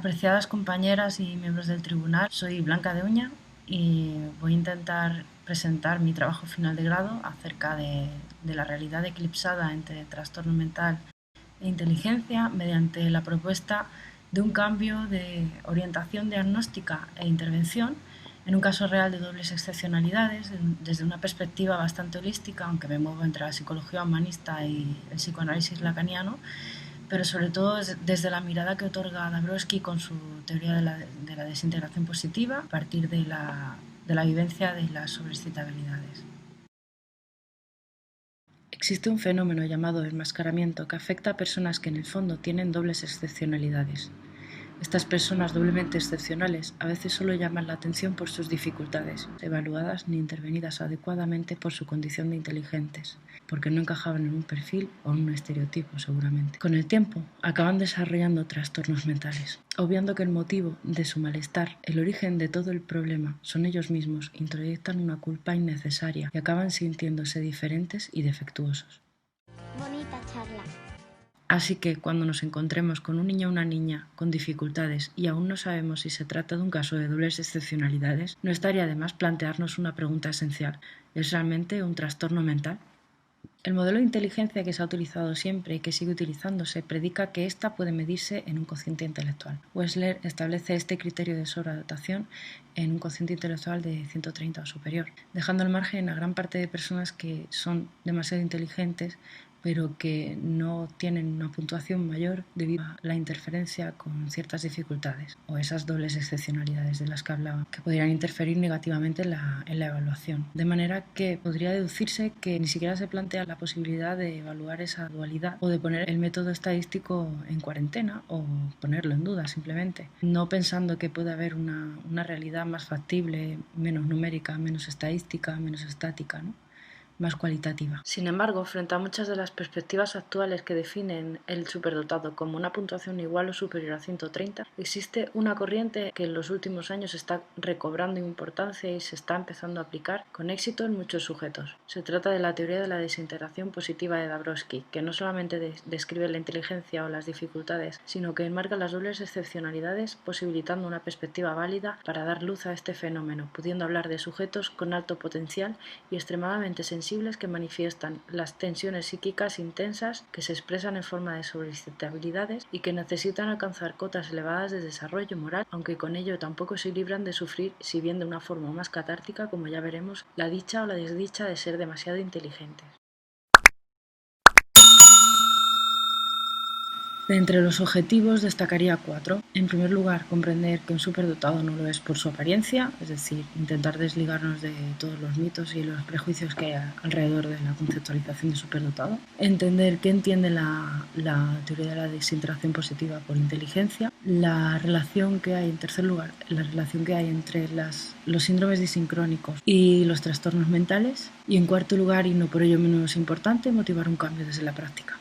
Apreciadas compañeras y miembros del tribunal, soy Blanca de Uña y voy a intentar presentar mi trabajo final de grado acerca de la realidad eclipsada entre trastorno mental e inteligencia mediante la propuesta de un cambio de orientación diagnóstica e intervención en un caso real de dobles excepcionalidades desde una perspectiva bastante holística, aunque me muevo entre la psicología humanista y el psicoanálisis lacaniano, pero sobre todo desde la mirada que otorga Dabrowski con su teoría de la desintegración positiva a partir de la vivencia de las sobreexcitabilidades. Existe un fenómeno llamado enmascaramiento que afecta a personas que en el fondo tienen dobles excepcionalidades. Estas personas doblemente excepcionales a veces solo llaman la atención por sus dificultades, evaluadas ni intervenidas adecuadamente por su condición de inteligentes, porque no encajaban en un perfil o en un estereotipo seguramente. Con el tiempo, acaban desarrollando trastornos mentales, obviando que el motivo de su malestar, el origen de todo el problema, son ellos mismos, introyectan una culpa innecesaria y acaban sintiéndose diferentes y defectuosos. Bonita charla. Así que cuando nos encontremos con un niño o una niña con dificultades y aún no sabemos si se trata de un caso de dobles excepcionalidades, no estaría de más plantearnos una pregunta esencial: ¿es realmente un trastorno mental? El modelo de inteligencia que se ha utilizado siempre y que sigue utilizándose predica que ésta puede medirse en un cociente intelectual. Wechsler establece este criterio de sobredotación en un cociente intelectual de 130 o superior, dejando al margen a gran parte de personas que son demasiado inteligentes pero que no tienen una puntuación mayor debido a la interferencia con ciertas dificultades o esas dobles excepcionalidades de las que hablaba, que podrían interferir negativamente en la evaluación. De manera que podría deducirse que ni siquiera se plantea la posibilidad de evaluar esa dualidad o de poner el método estadístico en cuarentena o ponerlo en duda simplemente, no pensando que puede haber una realidad más factible, menos numérica, menos estadística, menos estática, ¿no?, más cualitativa. Sin embargo, frente a muchas de las perspectivas actuales que definen el superdotado como una puntuación igual o superior a 130, existe una corriente que en los últimos años está recobrando importancia y se está empezando a aplicar con éxito en muchos sujetos. Se trata de la teoría de la desintegración positiva de Dabrowski, que no solamente describe la inteligencia o las dificultades, sino que enmarca las dobles excepcionalidades, posibilitando una perspectiva válida para dar luz a este fenómeno, pudiendo hablar de sujetos con alto potencial y extremadamente sensibles que manifiestan las tensiones psíquicas intensas que se expresan en forma de sobreexcitabilidades y que necesitan alcanzar cotas elevadas de desarrollo moral, aunque con ello tampoco se libran de sufrir, si bien de una forma más catártica, como ya veremos, la dicha o la desdicha de ser demasiado inteligentes. De entre los objetivos destacaría 4. En primer lugar, comprender que un superdotado no lo es por su apariencia, es decir, intentar desligarnos de todos los mitos y los prejuicios que hay alrededor de la conceptualización de superdotado. Entender qué entiende la teoría de la desintegración positiva por inteligencia. La relación que hay, en tercer lugar, la relación que hay entre los síndromes disincrónicos y los trastornos mentales. Y en cuarto lugar, y no por ello menos importante, motivar un cambio desde la práctica.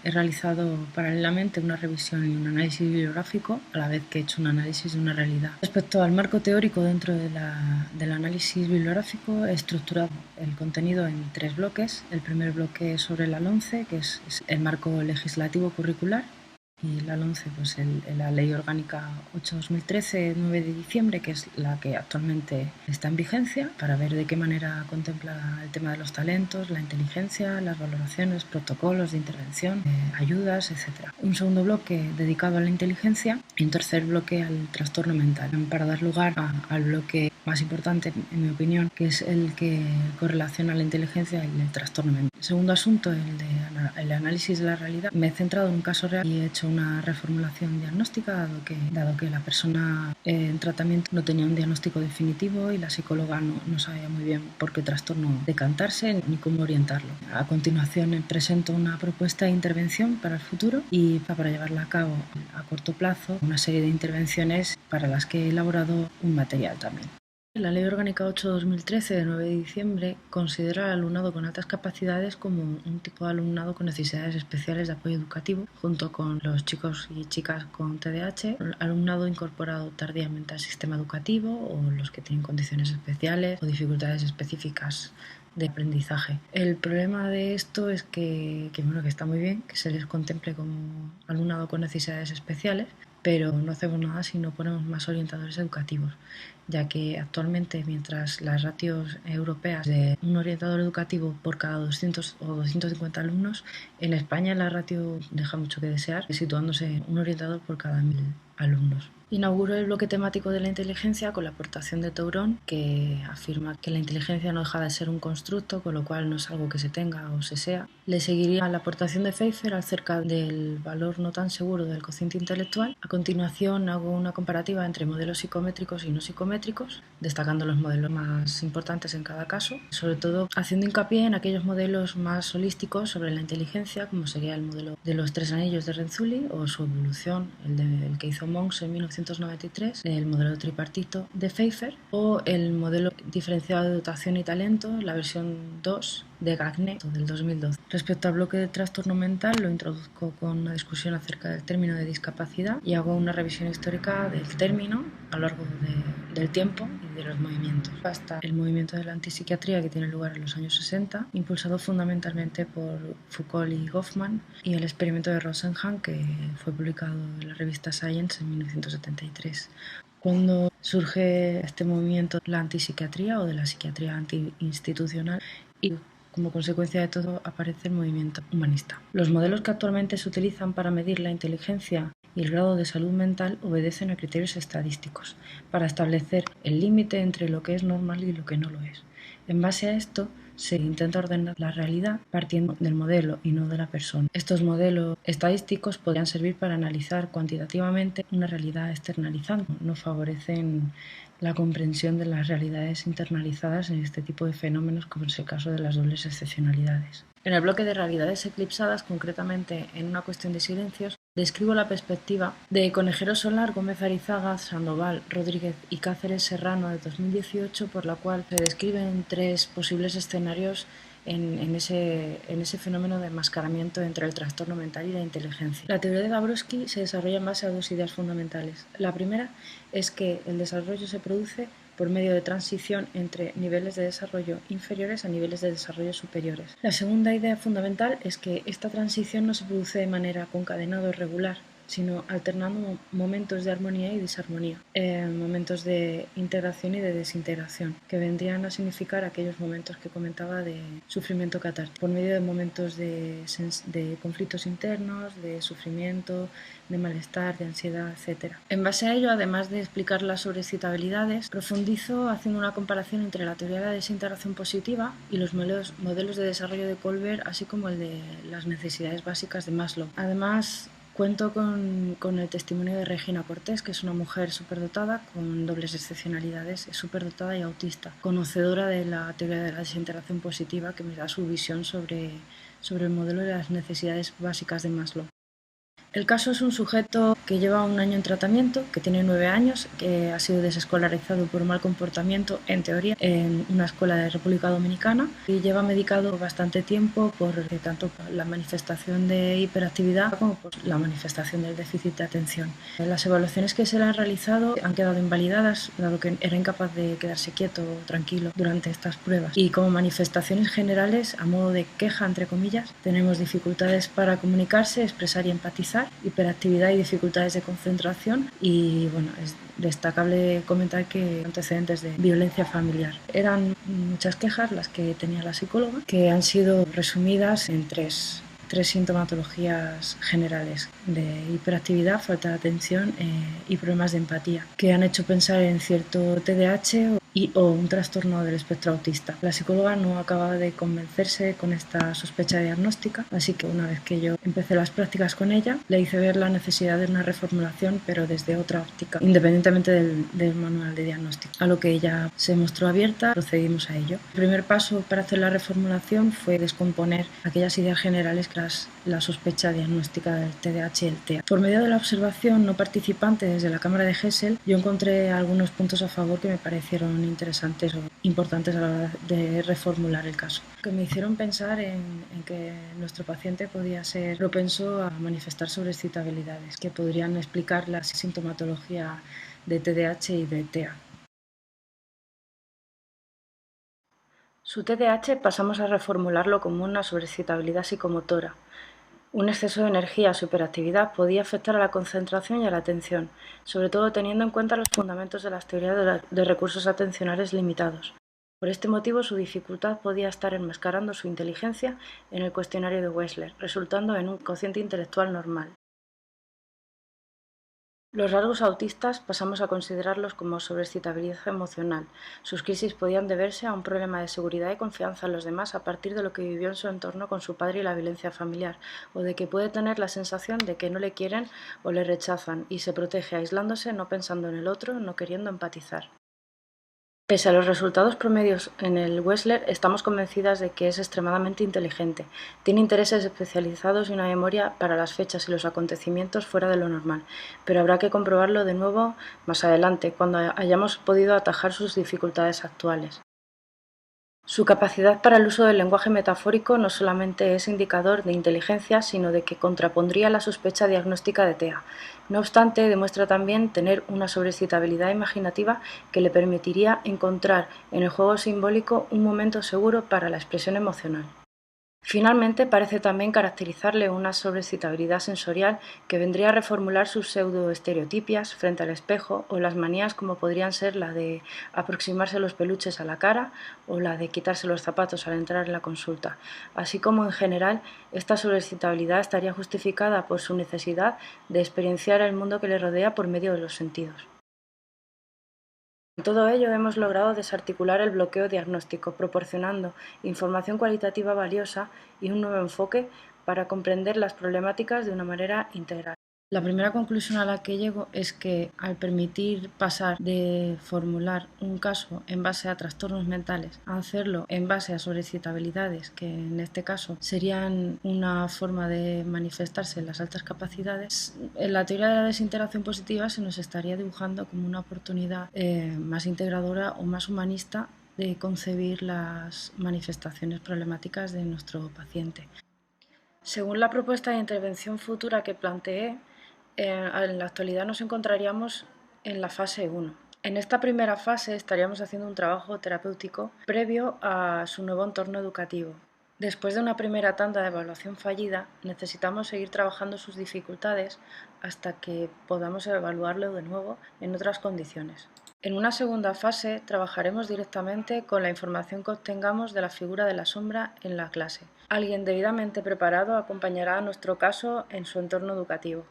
He realizado paralelamente una revisión y un análisis bibliográfico, a la vez que he hecho un análisis de una realidad. Respecto al marco teórico dentro del análisis bibliográfico, he estructurado el contenido en 3 bloques. El primer bloque es sobre la LOMCE, que es el marco legislativo curricular, y la LOMCE, pues la Ley Orgánica 8/2013, 9 de diciembre, que es la que actualmente está en vigencia, para ver de qué manera contempla el tema de los talentos, la inteligencia, las valoraciones, protocolos de intervención, ayudas, etc. Un segundo bloque dedicado a la inteligencia y un tercer bloque al trastorno mental, para dar lugar al bloque más importante, en mi opinión, que es el que correlaciona la inteligencia y el trastorno mental. El segundo asunto, el análisis de la realidad, me he centrado en un caso real y he hecho una reformulación diagnóstica, dado que la persona en tratamiento no tenía un diagnóstico definitivo y la psicóloga no sabía muy bien por qué trastorno decantarse ni cómo orientarlo. A continuación presento una propuesta de intervención para el futuro y para llevarla a cabo a corto plazo, una serie de intervenciones para las que he elaborado un material también. La Ley Orgánica 8/2013 de 9 de diciembre considera al alumnado con altas capacidades como un tipo de alumnado con necesidades especiales de apoyo educativo, junto con los chicos y chicas con TDAH, alumnado incorporado tardíamente al sistema educativo o los que tienen condiciones especiales o dificultades específicas de aprendizaje. El problema de esto es que está muy bien que se les contemple como alumnado con necesidades especiales, pero no hacemos nada si no ponemos más orientadores educativos, ya que actualmente, mientras las ratios europeas de un orientador educativo por cada 200 o 250 alumnos, en España la ratio deja mucho que desear, situándose un orientador por cada 1000 alumnos. Inauguró el bloque temático de la inteligencia con la aportación de Tourón, que afirma que la inteligencia no deja de ser un constructo, con lo cual no es algo que se tenga o se sea. Le seguiría la aportación de Pfeiffer acerca del valor no tan seguro del cociente intelectual. A continuación hago una comparativa entre modelos psicométricos y no psicométricos, destacando los modelos más importantes en cada caso, sobre todo haciendo hincapié en aquellos modelos más holísticos sobre la inteligencia, como sería el modelo de los 3 anillos de Renzulli o su evolución, el que hizo Monks en 1993, el modelo tripartito de Pfeiffer, o el modelo diferenciado de dotación y talento, la versión 2 de Gagné del 2012. Respecto al bloque de trastorno mental, lo introduzco con una discusión acerca del término de discapacidad y hago una revisión histórica del término a lo largo del tiempo y de los movimientos, hasta el movimiento de la antipsiquiatría que tiene lugar en los años 60, impulsado fundamentalmente por Foucault y Goffman, y el experimento de Rosenhan, que fue publicado en la revista Science en 1973. Cuando surge este movimiento de la antipsiquiatría o de la psiquiatría antiinstitucional, y como consecuencia de todo aparece el movimiento humanista. Los modelos que actualmente se utilizan para medir la inteligencia y el grado de salud mental obedecen a criterios estadísticos para establecer el límite entre lo que es normal y lo que no lo es. En base a esto, se intenta ordenar la realidad partiendo del modelo y no de la persona. Estos modelos estadísticos podrían servir para analizar cuantitativamente una realidad externalizando, no favorecen la comprensión de las realidades internalizadas en este tipo de fenómenos, como es el caso de las dobles excepcionalidades. En el bloque de realidades eclipsadas, concretamente en una cuestión de silencios, describo la perspectiva de Conejero Solar, Gómez Arizaga, Sandoval, Rodríguez y Cáceres Serrano de 2018, por la cual se describen 3 posibles escenarios en ese fenómeno de enmascaramiento entre el trastorno mental y la inteligencia. La teoría de Dabrowski se desarrolla en base a 2 ideas fundamentales. La primera es que el desarrollo se produce por medio de transición entre niveles de desarrollo inferiores a niveles de desarrollo superiores. La segunda idea fundamental es que esta transición no se produce de manera concadenada o regular, sino alternando momentos de armonía y disarmonía, momentos de integración y de desintegración, que vendrían a significar aquellos momentos que comentaba de sufrimiento catártico, por medio de momentos de conflictos internos, de sufrimiento, de malestar, de ansiedad, etc. En base a ello, además de explicar las sobrecitabilidades, profundizo haciendo una comparación entre la teoría de la desintegración positiva y los modelos de desarrollo de Kohlberg, así como el de las necesidades básicas de Maslow. Además, cuento con el testimonio de Regina Cortés, que es una mujer superdotada con dobles excepcionalidades, es superdotada y autista, conocedora de la teoría de la desintegración positiva, que me da su visión sobre el modelo de las necesidades básicas de Maslow. El caso es un sujeto que lleva 1 año en tratamiento, que tiene 9 años, que ha sido desescolarizado por mal comportamiento, en teoría, en una escuela de República Dominicana, y lleva medicado bastante tiempo por tanto la manifestación de hiperactividad como por la manifestación del déficit de atención. Las evaluaciones que se le han realizado han quedado invalidadas, dado que era incapaz de quedarse quieto o tranquilo durante estas pruebas. Y como manifestaciones generales, a modo de queja, entre comillas, tenemos dificultades para comunicarse, expresar y empatizar, hiperactividad y dificultades de concentración, y bueno, es destacable comentar que antecedentes de violencia familiar. Eran muchas quejas las que tenía la psicóloga, que han sido resumidas en tres sintomatologías generales de hiperactividad, falta de atención y problemas de empatía, que han hecho pensar en cierto TDAH o un trastorno del espectro autista. La psicóloga no acababa de convencerse con esta sospecha diagnóstica, así que una vez que yo empecé las prácticas con ella, le hice ver la necesidad de una reformulación, pero desde otra óptica, independientemente del manual de diagnóstico. A lo que ella se mostró abierta, procedimos a ello. El primer paso para hacer la reformulación fue descomponer aquellas ideas generales tras la sospecha diagnóstica del TDAH y el TEA. Por medio de la observación no participante desde la cámara de Gesell, yo encontré algunos puntos a favor que me parecieron interesantes o importantes a la hora de reformular el caso, que me hicieron pensar en que nuestro paciente podía ser propenso a manifestar sobreexcitabilidades que podrían explicar la sintomatología de TDAH y de TEA. Su TDAH pasamos a reformularlo como una sobreexcitabilidad psicomotora, Un exceso de energía o hiperactividad podía afectar a la concentración y a la atención, sobre todo teniendo en cuenta los fundamentos de las teorías de recursos atencionales limitados. Por este motivo, su dificultad podía estar enmascarando su inteligencia en el cuestionario de Wechsler, resultando en un cociente intelectual normal. Los rasgos autistas pasamos a considerarlos como sobreexcitabilidad emocional. Sus crisis podían deberse a un problema de seguridad y confianza en los demás a partir de lo que vivió en su entorno con su padre y la violencia familiar, o de que puede tener la sensación de que no le quieren o le rechazan y se protege aislándose, no pensando en el otro, no queriendo empatizar. Pese a los resultados promedios en el Wechsler, estamos convencidas de que es extremadamente inteligente. Tiene intereses especializados y una memoria para las fechas y los acontecimientos fuera de lo normal, pero habrá que comprobarlo de nuevo más adelante, cuando hayamos podido atajar sus dificultades actuales. Su capacidad para el uso del lenguaje metafórico no solamente es indicador de inteligencia, sino de que contrapondría la sospecha diagnóstica de TEA. No obstante, demuestra también tener una sobreexcitabilidad imaginativa que le permitiría encontrar en el juego simbólico un momento seguro para la expresión emocional. Finalmente, parece también caracterizarle una sobreexcitabilidad sensorial que vendría a reformular sus pseudoestereotipias frente al espejo o las manías como podrían ser la de aproximarse los peluches a la cara o la de quitarse los zapatos al entrar en la consulta, así como en general esta sobreexcitabilidad estaría justificada por su necesidad de experienciar el mundo que le rodea por medio de los sentidos. Con todo ello, hemos logrado desarticular el bloqueo diagnóstico, proporcionando información cualitativa valiosa y un nuevo enfoque para comprender las problemáticas de una manera integral. La primera conclusión a la que llego es que al permitir pasar de formular un caso en base a trastornos mentales a hacerlo en base a sobreexcitabilidades, que en este caso serían una forma de manifestarse las altas capacidades, en la teoría de la desintegración positiva se nos estaría dibujando como una oportunidad más integradora o más humanista de concebir las manifestaciones problemáticas de nuestro paciente. Según la propuesta de intervención futura que planteé, en la actualidad nos encontraríamos en la fase 1. En esta primera fase estaríamos haciendo un trabajo terapéutico previo a su nuevo entorno educativo. Después de una primera tanda de evaluación fallida, necesitamos seguir trabajando sus dificultades hasta que podamos evaluarlo de nuevo en otras condiciones. En una segunda fase trabajaremos directamente con la información que obtengamos de la figura de la sombra en la clase. Alguien debidamente preparado acompañará a nuestro caso en su entorno educativo.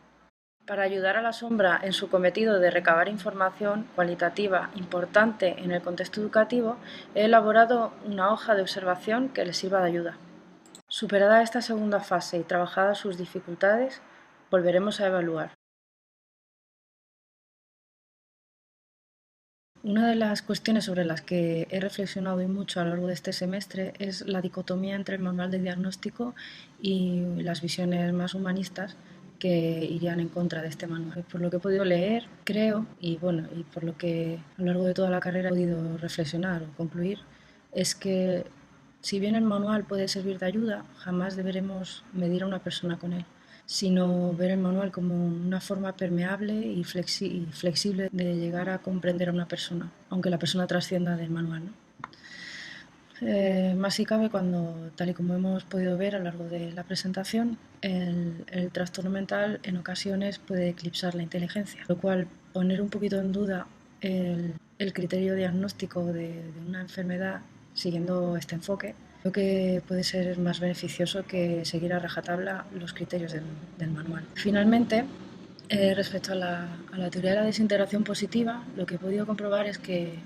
Para ayudar a la sombra en su cometido de recabar información cualitativa importante en el contexto educativo, he elaborado una hoja de observación que le sirva de ayuda. Superada esta segunda fase y trabajadas sus dificultades, volveremos a evaluar. Una de las cuestiones sobre las que he reflexionado y mucho a lo largo de este semestre es la dicotomía entre el manual de diagnóstico y las visiones más humanistas que irían en contra de este manual. Por lo que he podido leer, creo, y por lo que a lo largo de toda la carrera he podido reflexionar o concluir, es que si bien el manual puede servir de ayuda, jamás deberemos medir a una persona con él, sino ver el manual como una forma permeable y flexible de llegar a comprender a una persona, aunque la persona trascienda del manual, ¿no? Más si cabe cuando, tal y como hemos podido ver a lo largo de la presentación, el trastorno mental en ocasiones puede eclipsar la inteligencia, lo cual poner un poquito en duda el criterio diagnóstico de una enfermedad siguiendo este enfoque, creo que puede ser más beneficioso que seguir a rajatabla los criterios del manual. Finalmente, respecto a la teoría de la desintegración positiva, lo que he podido comprobar es que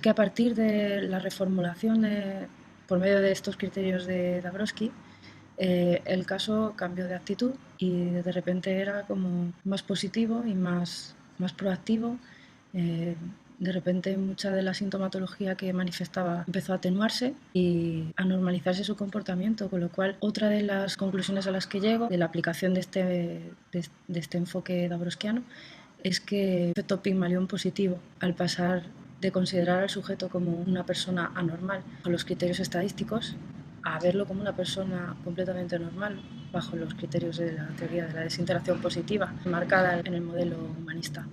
a partir de la reformulación por medio de estos criterios de Dabrowski, el caso cambió de actitud y de repente era como más positivo y más proactivo. De repente mucha de la sintomatología que manifestaba empezó a atenuarse y a normalizarse su comportamiento, con lo cual otra de las conclusiones a las que llego de la aplicación de este enfoque dabrowskiano es que el efecto Pigmalión positivo, al pasar de considerar al sujeto como una persona anormal con los criterios estadísticos a verlo como una persona completamente normal bajo los criterios de la teoría de la desintegración positiva marcada en el modelo humanista.